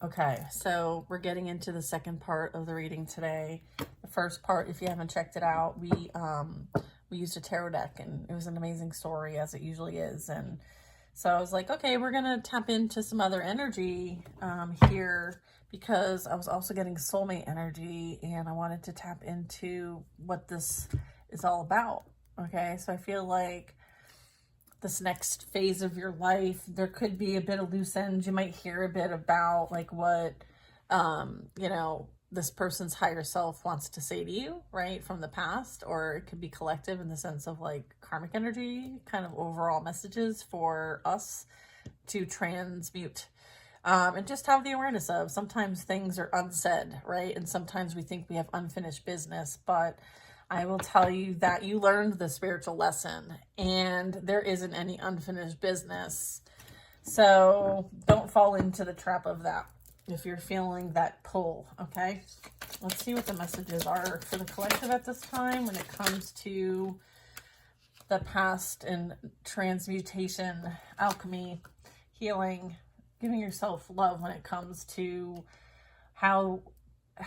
Okay, so we're getting into the second part of the reading today. The first part, if you haven't checked it out, we used a tarot deck, and it was an amazing story, as it usually is. And so I was like, okay, we're gonna tap into some other energy here, because I was also getting soulmate energy, and I wanted to tap into what this is all about. Okay, so I feel like this next phase of your life, there could be a bit of loose ends. You might hear a bit about like what, this person's higher self wants to say to you, right, from the past, or it could be collective in the sense of like karmic energy, kind of overall messages for us to transmute. And just have the awareness of sometimes things are unsaid, right? And sometimes we think we have unfinished business, but I will tell you that you learned the spiritual lesson and there isn't any unfinished business. So don't fall into the trap of that if you're feeling that pull, okay? Let's see what the messages are for the collective at this time when it comes to the past and transmutation, alchemy, healing, giving yourself love when it comes to how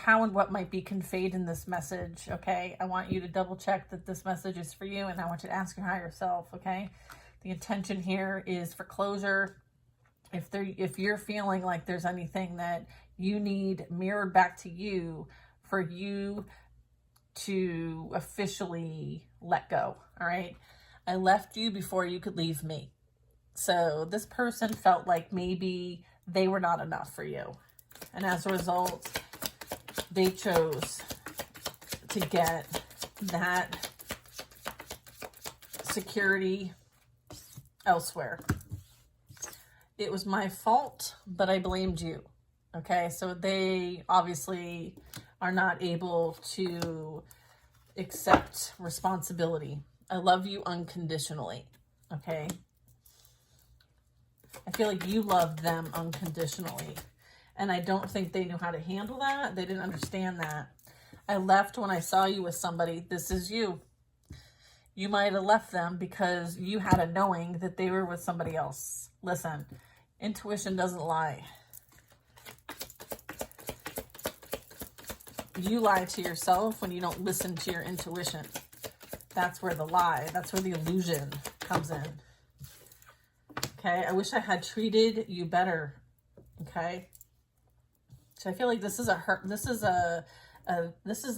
and what might be conveyed in this message. Okay, I want you to double check that this message is for you, and I want you to ask your higher self. Okay, the intention here is for closure. If you're feeling like there's anything that you need mirrored back to you for you to officially let go. All right, I left you before you could leave me. So this person felt like maybe they were not enough for you, and as a result, they chose to get that security elsewhere. It was my fault, but I blamed you. Okay, so they obviously are not able to accept responsibility. I love you unconditionally. Okay, I feel like you loved them unconditionally. And I don't think they knew how to handle that. They didn't understand that. I left when I saw you with somebody. This is you. You might have left them because you had a knowing that they were with somebody else. Listen, intuition doesn't lie. You lie to yourself when you don't listen to your intuition. That's where the lie, that's where the illusion comes in. Okay, I wish I had treated you better. Okay. So I feel like this is a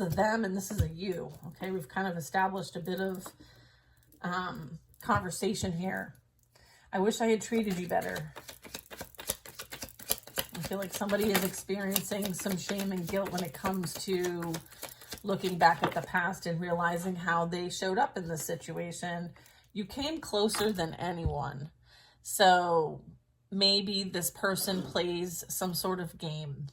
them and this is a you. Okay, we've kind of established a bit of conversation here. I wish I had treated you better. I feel like somebody is experiencing some shame and guilt when it comes to looking back at the past and realizing how they showed up in this situation. You came closer than anyone. So maybe this person plays some sort of game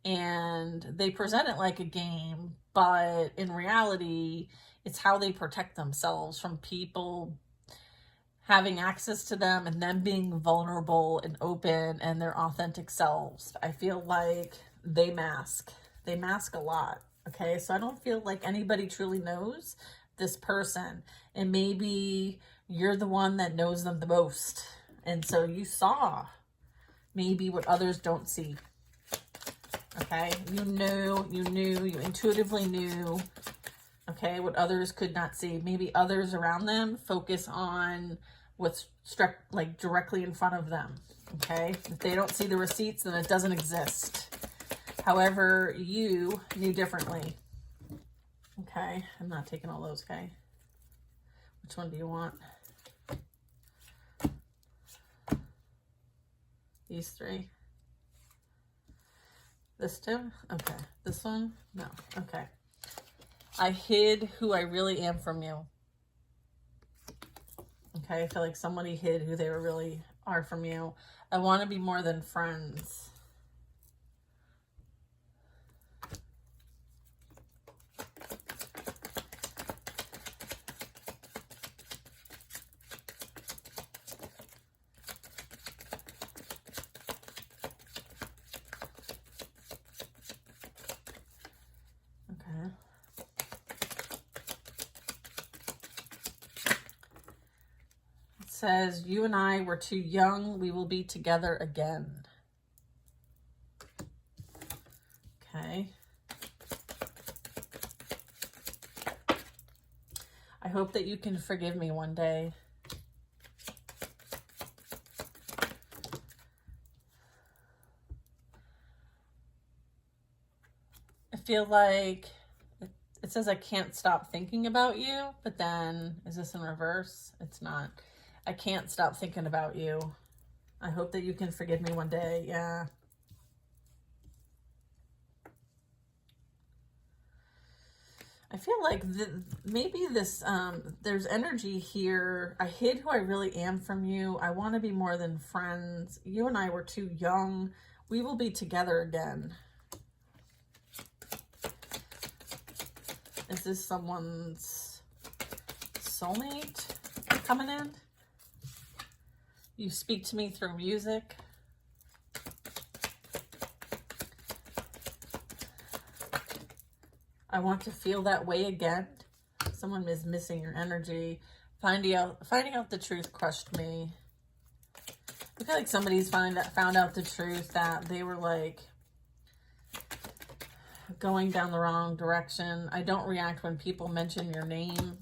and they present it like a game, but in reality, it's how they protect themselves from people having access to them and them being vulnerable and open and their authentic selves. I feel like they mask a lot. Okay, so I don't feel like anybody truly knows this person, and maybe you're the one that knows them the most, and so you saw maybe what others don't see. Okay, you intuitively knew, okay, what others could not see. Maybe others around them focus on what's struck like directly in front of them. Okay, if they don't see the receipts, then it doesn't exist. However, you knew differently. Okay, I'm not taking all those, okay? Which one do you want? These three? This two? Okay. This one? No. Okay. I hid who I really am from you. Okay, I feel like somebody hid who they really are from you. I want to be more than friends. Okay. It says, you and I were too young. We will be together again. Okay. I hope that you can forgive me one day. I feel like it says I can't stop thinking about you, but then is this in reverse? It's not. I can't stop thinking about you. I hope that you can forgive me one day. Yeah. I feel like maybe this, there's energy here. I hid who I really am from you. I want to be more than friends. You and I were too young. We will be together again. Is this someone's soulmate coming in? You speak to me through music. I want to feel that way again. Someone is missing your energy. Finding out the truth crushed me. I feel like somebody's found out the truth that they were like going down the wrong direction. I don't react when people mention your name.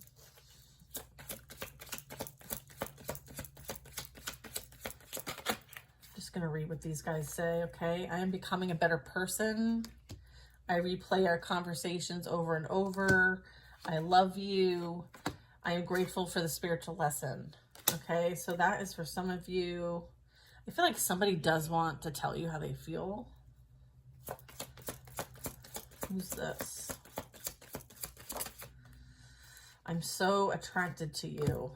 Just gonna read what these guys say, okay? I am becoming a better person. I replay our conversations over and over. I love you. I am grateful for the spiritual lesson. Okay, so that is for some of you. I feel like somebody does want to tell you how they feel. Who's this? I'm so attracted to you.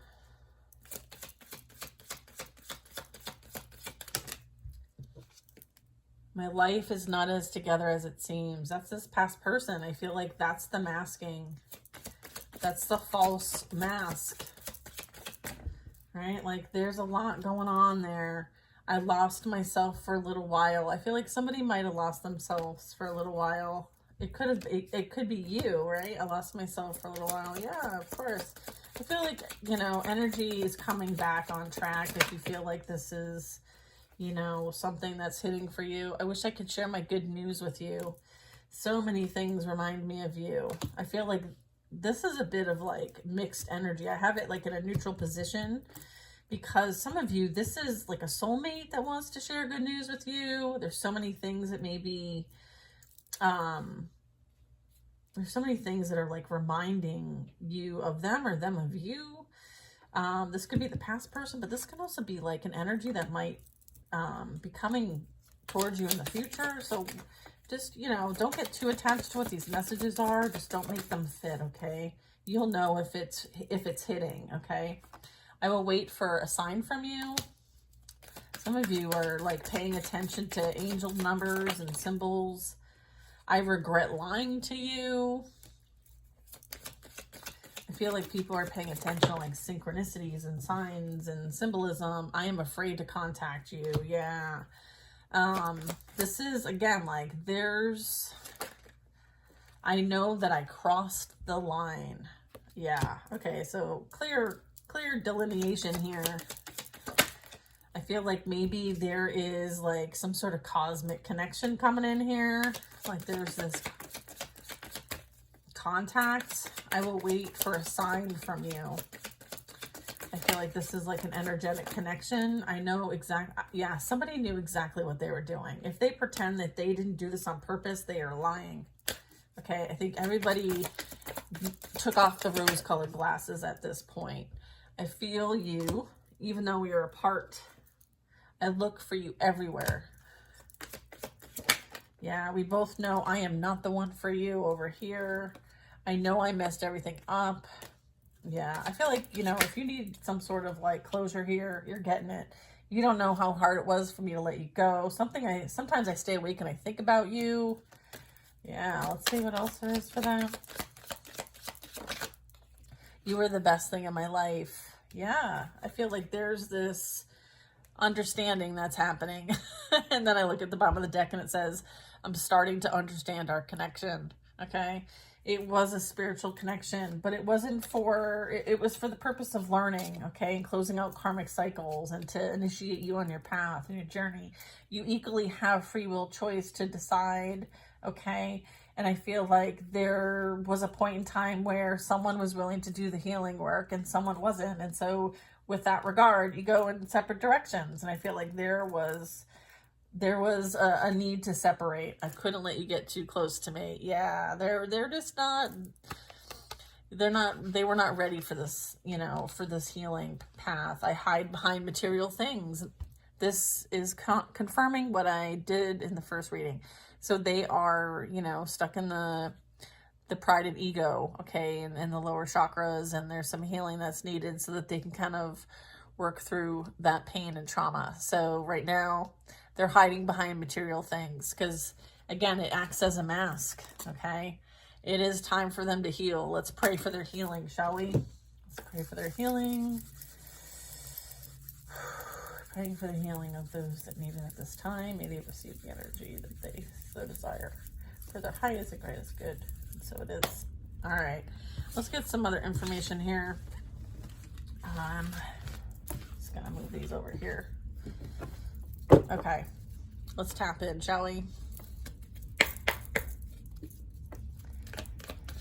My life is not as together as it seems. That's this past person. I feel like that's the masking. That's the false mask. Right? Like there's a lot going on there. I lost myself for a little while. I feel like somebody might have lost themselves for a little while. It could be you, right? I lost myself for a little while. Yeah, of course. I feel like, you know, energy is coming back on track if you feel like this is, you know, something that's hitting for you. I wish I could share my good news with you. So many things remind me of you. I feel like this is a bit of like mixed energy. I have it like in a neutral position because some of you, this is like a soulmate that wants to share good news with you. There's so many things that maybe, there's so many things that are like reminding you of them or them of you. This could be the past person, but this can also be like an energy that might be coming towards you in the future. So just, you know, don't get too attached to what these messages are. Just don't make them fit, okay? You'll know if it's hitting, okay? I will wait for a sign from you. Some of you are like paying attention to angel numbers and symbols. I regret lying to you. I feel like people are paying attention to like synchronicities and signs and symbolism. I am afraid to contact you. Yeah. This is, again, like I know that I crossed the line. Yeah. Okay. So clear delineation here. I feel like maybe there is like some sort of cosmic connection coming in here. Like there's this contact. I will wait for a sign from you. I feel like this is like an energetic connection. I know yeah, somebody knew exactly what they were doing. If they pretend that they didn't do this on purpose, they are lying. Okay, I think everybody took off the rose-colored glasses at this point. I feel you, even though we are apart. I look for you everywhere. Yeah, we both know I am not the one for you over here. I know I messed everything up. Yeah, I feel like, you know, if you need some sort of like closure here, you're getting it. You don't know how hard it was for me to let you go. Sometimes I stay awake and I think about you. Yeah, let's see what else there is for that. You were the best thing in my life. Yeah, I feel like there's this understanding that's happening. And then I look at the bottom of the deck and it says, I'm starting to understand our connection. Okay. It was a spiritual connection, but it wasn't it was for the purpose of learning. Okay. And closing out karmic cycles and to initiate you on your path and your journey. You equally have free will choice to decide okay? And I feel like there was a point in time where someone was willing to do the healing work and someone wasn't. And so with that regard, you go in separate directions. And I feel like there was a need to separate. I couldn't let you get too close to me. Yeah, they're just not, they were not ready for this, you know, for this healing path. I hide behind material things. This is confirming what I did in the first reading. So they are, you know, stuck in the pride and ego, okay, and the lower chakras, and there's some healing that's needed so that they can kind of work through that pain and trauma. So right now, they're hiding behind material things because, again, it acts as a mask, okay? It is time for them to heal. Let's pray for their healing, shall we? Let's pray for their healing. Praying for the healing of those that need it at this time. May they receive the energy that they so desire for their highest and greatest good. And so it is. All right. Let's get some other information here. Just going to move these over here. Okay. Let's tap in, shall we?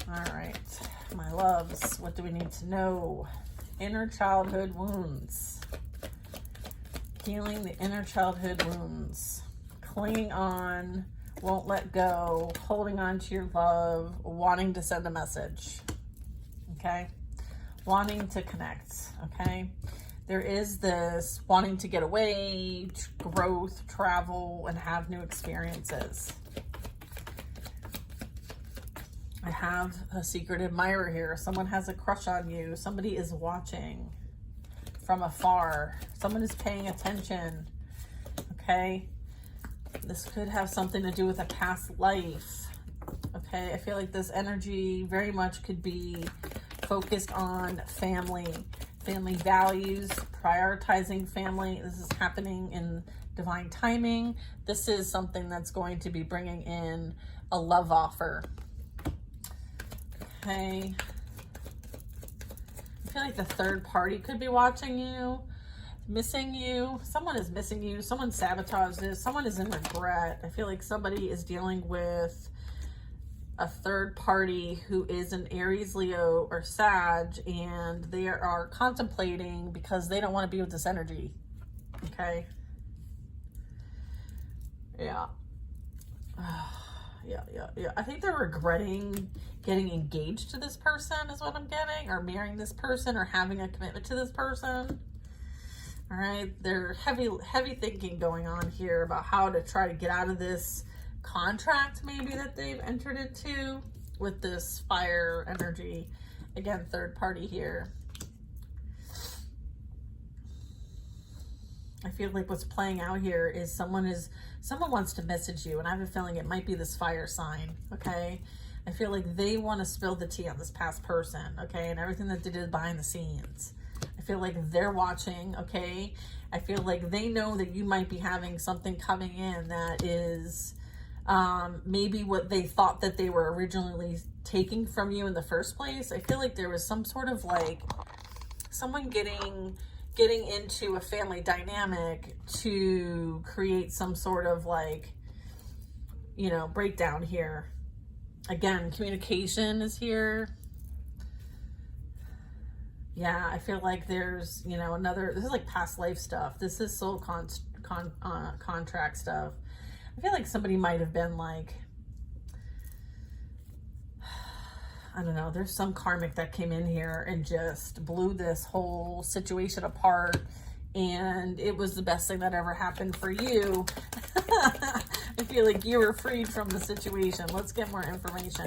All right. My loves, what do we need to know? Inner childhood wounds. Healing the inner childhood wounds, clinging on, won't let go, holding on to your love, wanting to send a message, okay? Wanting to connect, okay? There is this wanting to get away, growth, travel, and have new experiences. I have a secret admirer here. Someone has a crush on you. Somebody is watching from afar. Someone is paying attention, okay? This could have something to do with a past life, okay? I feel like this energy very much could be focused on family values, prioritizing family. This is happening in divine timing. This is something that's going to be bringing in a love offer, okay? I feel like the third party could be watching you, missing you. Someone is missing you. Someone sabotaged this. Someone is in regret. I feel like somebody is dealing with a third party who is an Aries, Leo, or Sag, and they are contemplating because they don't want to be with this energy. Okay? Yeah. Yeah. I think they're regretting getting engaged to this person is what I'm getting, or marrying this person, or having a commitment to this person. All right, there's heavy thinking going on here about how to try to get out of this contract maybe that they've entered into with this fire energy. Again, third party here. I feel like what's playing out here is someone wants to message you, and I have a feeling it might be this fire sign, okay? I feel like they want to spill the tea on this past person, okay, and everything that they did behind the scenes. I feel like they're watching, okay? I feel like they know that you might be having something coming in that is maybe what they thought that they were originally taking from you in the first place. I feel like there was some sort of like someone getting into a family dynamic to create some sort of like, you know, breakdown here. Again, communication is here. Yeah, I feel like there's, you know, this is like past life stuff. This is soul contract stuff. I feel like somebody might have been like, I don't know, there's some karmic that came in here and just blew this whole situation apart, and it was the best thing that ever happened for you. I feel like you were freed from the situation. Let's get more information.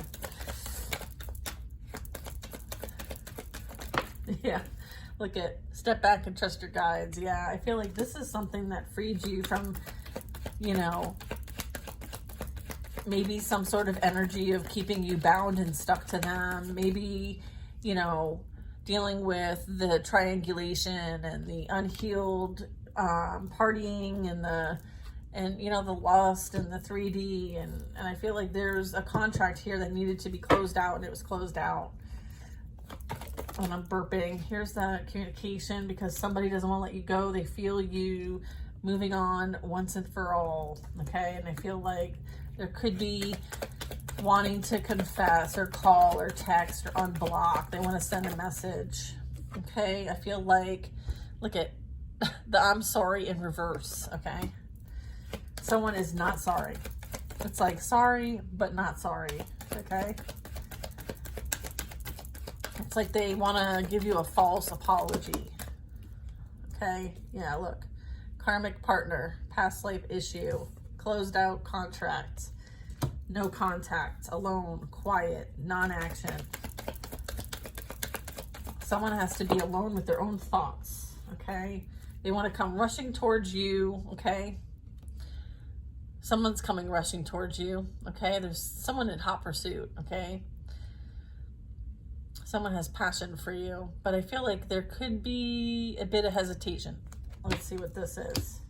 Yeah, look at, step back and trust your guides. Yeah, I feel like this is something that freed you from, you know, maybe some sort of energy of keeping you bound and stuck to them. Maybe, you know, dealing with the triangulation and the unhealed partying and you know, the lust and the 3D. And I feel like there's a contract here that needed to be closed out, and it was closed out. And I'm burping. Here's the communication, because somebody doesn't want to let you go. They feel you moving on once and for all, okay? And I feel like there could be wanting to confess or call or text or unblock. They want to send a message, okay? I feel like, look at the I'm sorry in reverse, okay? Someone is not sorry. It's like sorry, but not sorry, okay? It's like they want to give you a false apology, okay? Yeah, look. Karmic partner, past life issue, closed out contract, no contact, alone, quiet, non-action. Someone has to be alone with their own thoughts, okay? They want to come rushing towards you, okay? Someone's coming rushing towards you, okay? There's someone in hot pursuit, okay? Someone has passion for you, but I feel like there could be a bit of hesitation. Let's see what this is.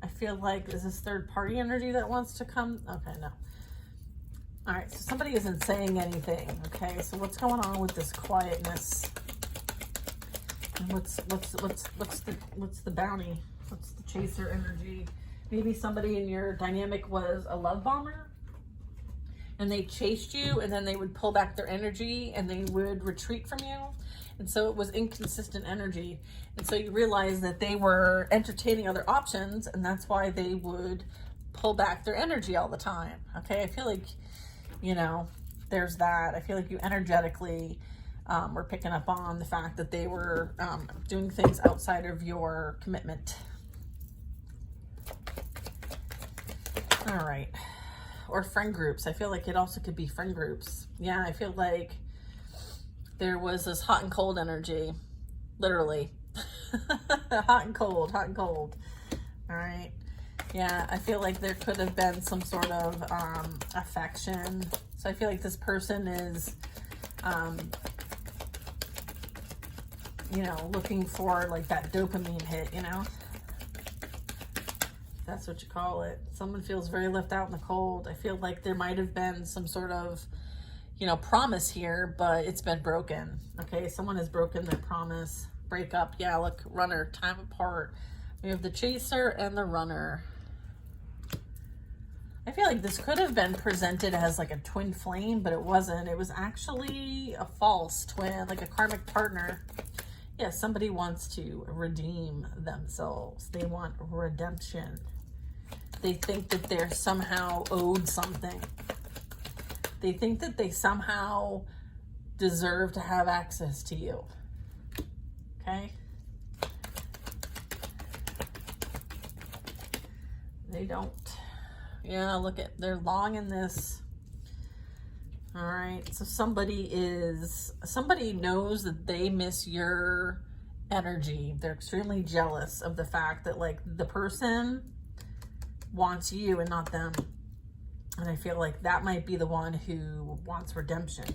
I feel like, is this third party energy that wants to come? Okay, no. All right, so somebody isn't saying anything, okay? So what's going on with this quietness? And what's the bounty? What's the chaser energy? Maybe somebody in your dynamic was a love bomber and they chased you, and then they would pull back their energy and they would retreat from you. And so it was inconsistent energy. And so you realize that they were entertaining other options, and that's why they would pull back their energy all the time. Okay, I feel like, you know, there's that. I feel like you energetically were picking up on the fact that they were doing things outside of your commitment. All right. Or friend groups. I feel like it also could be friend groups. Yeah, I feel like there was this hot and cold energy, literally. Hot and cold, hot and cold. All right. Yeah, I feel like there could have been some sort of affection. So I feel like this person is, you know, looking for like that dopamine hit, you know? That's what you call it. Someone feels very left out in the cold. I feel like there might have been some sort of, you know, promise here, but it's been broken. Okay, someone has broken their promise. Break up. Yeah, look, runner, time apart. We have the chaser and the runner. I feel like this could have been presented as like a twin flame, but it wasn't. It was actually a false twin, like a karmic partner. Yeah, somebody wants to redeem themselves. They want redemption. They think that they're somehow owed something. They think that they somehow deserve to have access to you. Okay? They don't. Yeah, look at, they're long in this. All right, so somebody knows that they miss your energy. They're extremely jealous of the fact that like the person wants you and not them. And I feel like that might be the one who wants redemption.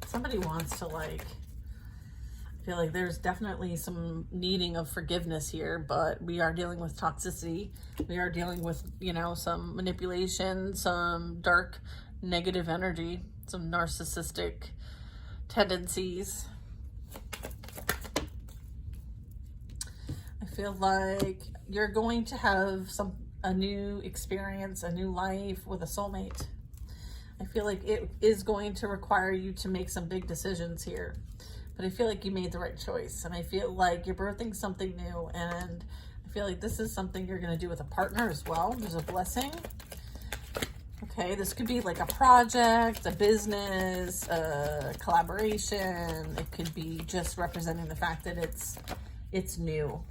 Somebody wants to like, I feel like there's definitely some needing of forgiveness here, but we are dealing with toxicity. We are dealing with, you know, some manipulation, some dark negative energy, some narcissistic tendencies. I feel like you're going to have a new experience, a new life with a soulmate. I feel like it is going to require you to make some big decisions here. But I feel like you made the right choice. And I feel like you're birthing something new. And I feel like this is something you're going to do with a partner as well. There's a blessing. Okay, this could be like a project, a business, a collaboration. It could be just representing the fact that it's new.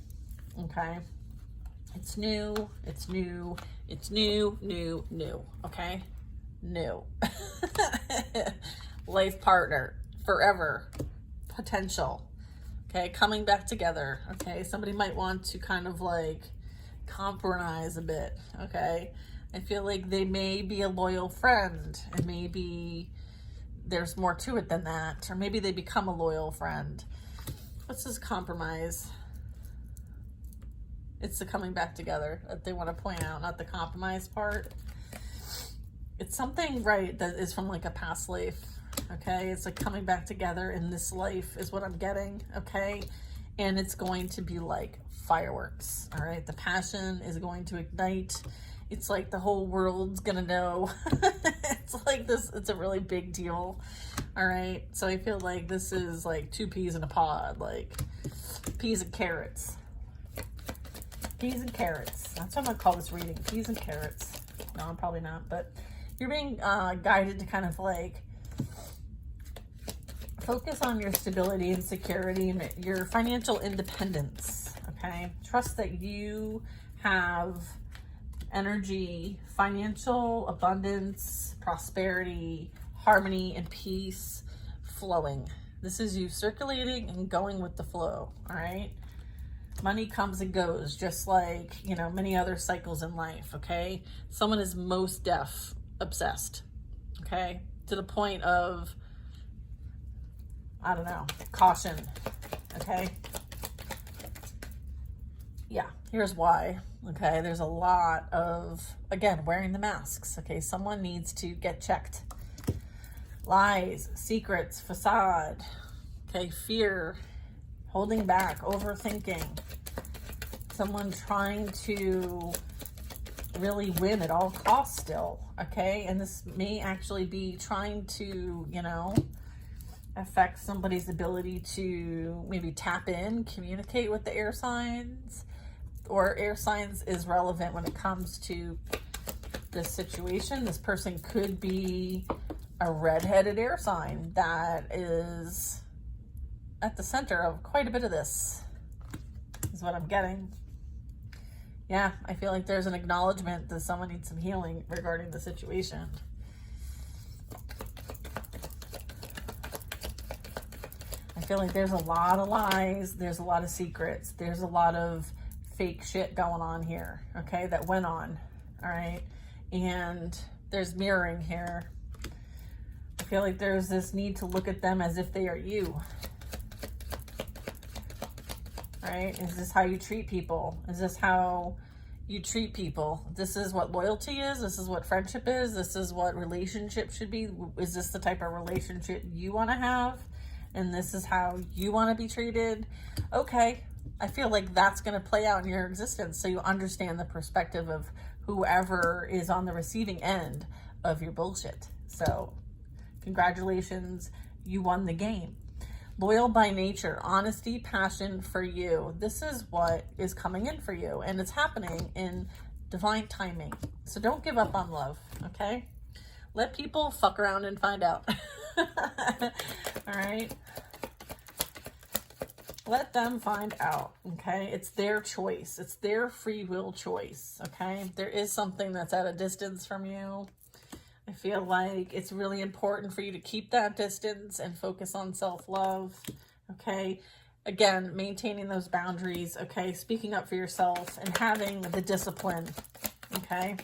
Okay? It's new, it's new, it's new, new. Okay? New. Life partner. Forever. Potential. Okay, coming back together. Okay, somebody might want to kind of like compromise a bit. Okay, I feel like they may be a loyal friend, and maybe there's more to it than that, or maybe they become a loyal friend. What's this compromise? It's the coming back together that they want to point out, not the compromise part. It's something, right, that is from like a past life. okay? It's like coming back together in this life is what I'm getting, okay? And it's going to be like fireworks, all right? The passion is going to ignite. It's like the whole world's gonna know. It's like this, it's a really big deal, all right? So I feel like this is like 2 peas in a pod, like peas and carrots. Peas and carrots. That's what I'm gonna call this reading, peas and carrots. No, I'm probably not, but you're being guided to kind of like focus on your stability and security and your financial independence, okay? Trust that you have energy, financial abundance, prosperity, harmony, and peace flowing. This is you circulating and going with the flow, all right? Money comes and goes, just like, you know, many other cycles in life, okay? Someone is most deaf, obsessed, okay? To the point of, I don't know, caution, okay? Yeah, here's why, okay? There's a lot of, again, wearing the masks, okay? Someone needs to get checked. Lies, secrets, facade, okay? Fear, holding back, overthinking. Someone trying to really win at all costs still, okay? And this may actually be trying to, you know, affect somebody's ability to maybe tap in, communicate with the air signs, or air signs is relevant when it comes to this situation. This person could be a red-headed air sign that is at the center of quite a bit of this, is what I'm getting. Yeah, I feel like there's an acknowledgement that someone needs some healing regarding the situation. I feel like there's a lot of lies, there's a lot of secrets, there's a lot of fake shit going on here, okay, that went on, all right? And there's mirroring here. I feel like there's this need to look at them as if they are you, right? Is this how you treat people? Is this how you treat people? This is what loyalty is? This is what friendship is? This is what relationship should be? Is this the type of relationship you want to have? And this is how you want to be treated? Okay, I feel like that's going to play out in your existence, so you understand the perspective of whoever is on the receiving end of your bullshit. So congratulations, you won the game. Loyal by nature, honesty, passion for you. This is what is coming in for you, and it's happening in divine timing. So don't give up on love, okay? Let people fuck around and find out. All right? Let them find out, okay? It's their choice. It's their free will choice, okay? There is something that's at a distance from you. I feel like it's really important for you to keep that distance and focus on self-love, okay? Again, maintaining those boundaries, okay? Speaking up for yourself and having the discipline, okay?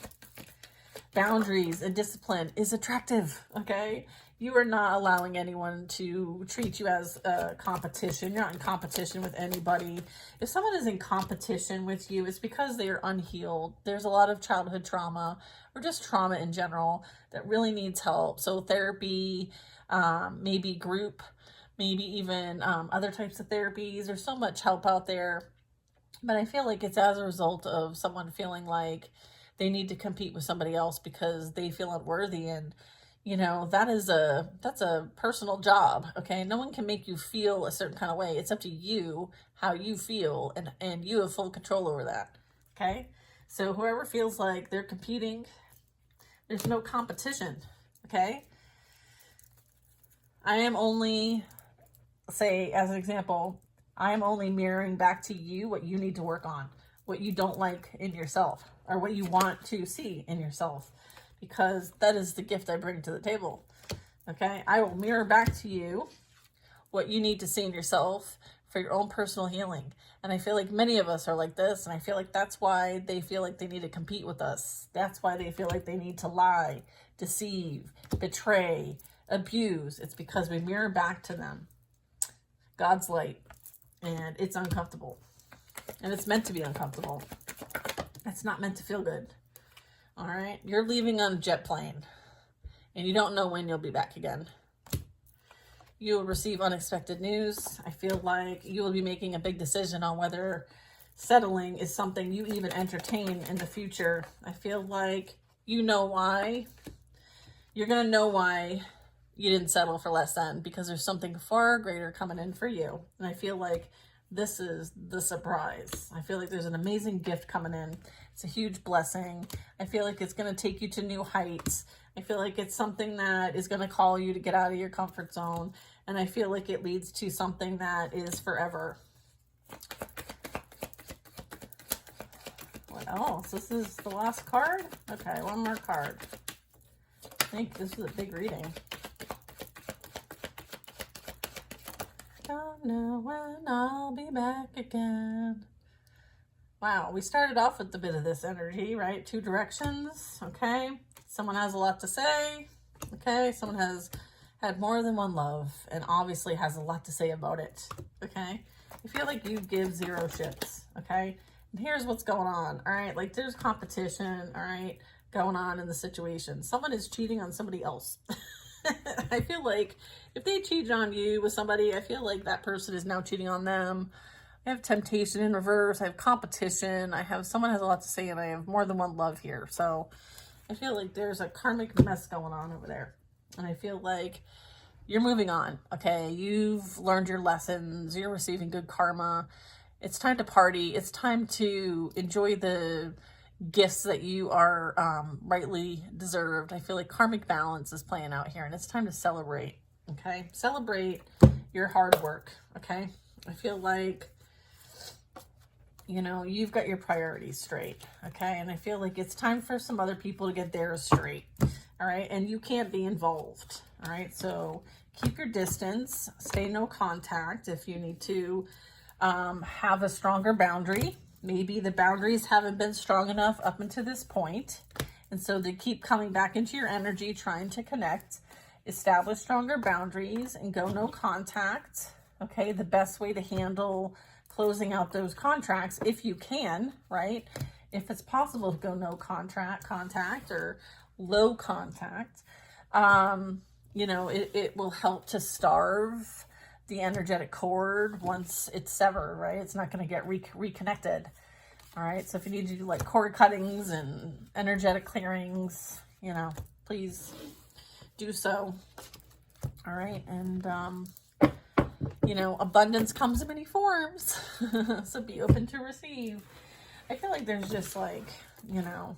Boundaries and discipline is attractive, okay? You are not allowing anyone to treat you as a competition. You're not in competition with anybody. If someone is in competition with you, it's because they are unhealed. There's a lot of childhood trauma or just trauma in general that really needs help. So therapy, maybe group, maybe even other types of therapies. There's so much help out there. But I feel like it's as a result of someone feeling like they need to compete with somebody else because they feel unworthy. And you know, that's a personal job, okay? No one can make you feel a certain kind of way. It's up to you how you feel, and you have full control over that, okay? So whoever feels like they're competing, there's no competition, okay? I am only, say, as an example, I am only mirroring back to you what you need to work on, what you don't like in yourself, or what you want to see in yourself. Because that is the gift I bring to the table, okay? I will mirror back to you what you need to see in yourself for your own personal healing. And I feel like many of us are like this, and I feel like that's why they feel like they need to compete with us. That's why they feel like they need to lie, deceive, betray, abuse. It's because we mirror back to them God's light, and it's uncomfortable. And it's meant to be uncomfortable. It's not meant to feel good. All right, you're leaving on a jet plane and you don't know when you'll be back again. You will receive unexpected news. I feel like you will be making a big decision on whether settling is something you even entertain in the future. I feel like you know why. You're going to know why you didn't settle for less than, because there's something far greater coming in for you. And I feel like this is the surprise. I feel like there's an amazing gift coming in. It's a huge blessing. I feel like it's going to take you to new heights. I feel like it's something that is going to call you to get out of your comfort zone. And I feel like it leads to something that is forever. What else? This is the last card? Okay, one more card. I think this is a big reading. Don't know when I'll be back again. Wow, we started off with a bit of this energy, right? Two directions, okay? Someone has a lot to say, okay? Someone has had more than one love and obviously has a lot to say about it, okay? I feel like you give zero shits, okay? And here's what's going on, all right? Like, there's competition, all right, going on in the situation. Someone is cheating on somebody else. I feel like if they cheated on you with somebody, I feel like that person is now cheating on them. I have temptation in reverse. I have competition. I have someone has a lot to say, and I have more than one love here. So I feel like there's a karmic mess going on over there. And I feel like you're moving on, okay? You've learned your lessons. You're receiving good karma. It's time to party. It's time to enjoy the gifts that you are rightly deserved. I feel like karmic balance is playing out here, and it's time to celebrate, okay? Celebrate your hard work, okay? I feel like, you know, you've got your priorities straight, okay? And I feel like it's time for some other people to get theirs straight, all right? And you can't be involved, all right? So keep your distance, stay no contact if you need to have a stronger boundary. Maybe the boundaries haven't been strong enough up until this point. And so they keep coming back into your energy, trying to connect, establish stronger boundaries, and go no contact. Okay, the best way to handle closing out those contracts, if you can, right? If it's possible to go no contact or low contact, you know, it will help to starve the energetic cord once it's severed, right? It's not going to get reconnected. All right. So if you need to do like cord cuttings and energetic clearings, you know, please do so. All right. And, you know, abundance comes in many forms. So be open to receive. I feel like there's just like, you know,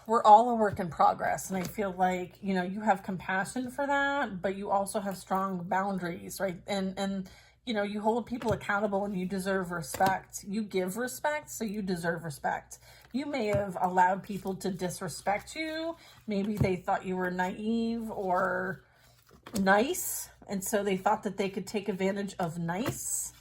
we're all a work in progress. And I feel like, you know, you have compassion for that, but you also have strong boundaries, right? And you know, you hold people accountable and you deserve respect. You give respect, so you deserve respect. You may have allowed people to disrespect you. Maybe they thought you were naive or nice, and so they thought that they could take advantage of nice.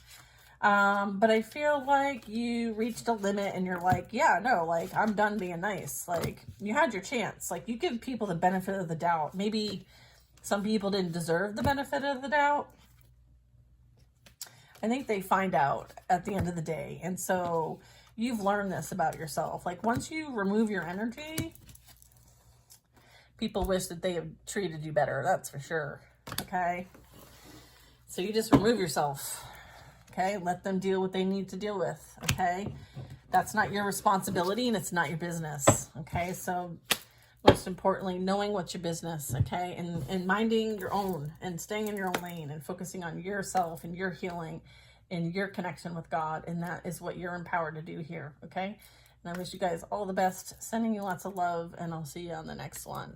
But I feel like you reached a limit and you're like, yeah, no, like, I'm done being nice. Like, you had your chance. Like, you give people the benefit of the doubt. Maybe some people didn't deserve the benefit of the doubt. I think they find out at the end of the day. And so you've learned this about yourself. Like, once you remove your energy, people wish that they have treated you better. That's for sure. Okay. So you just remove yourself. Okay, let them deal what they need to deal with, okay? That's not your responsibility and it's not your business, okay? So most importantly, knowing what's your business, okay? And minding your own and staying in your own lane and focusing on yourself and your healing and your connection with God. And that is what you're empowered to do here, okay? And I wish you guys all the best, sending you lots of love, and I'll see you on the next one.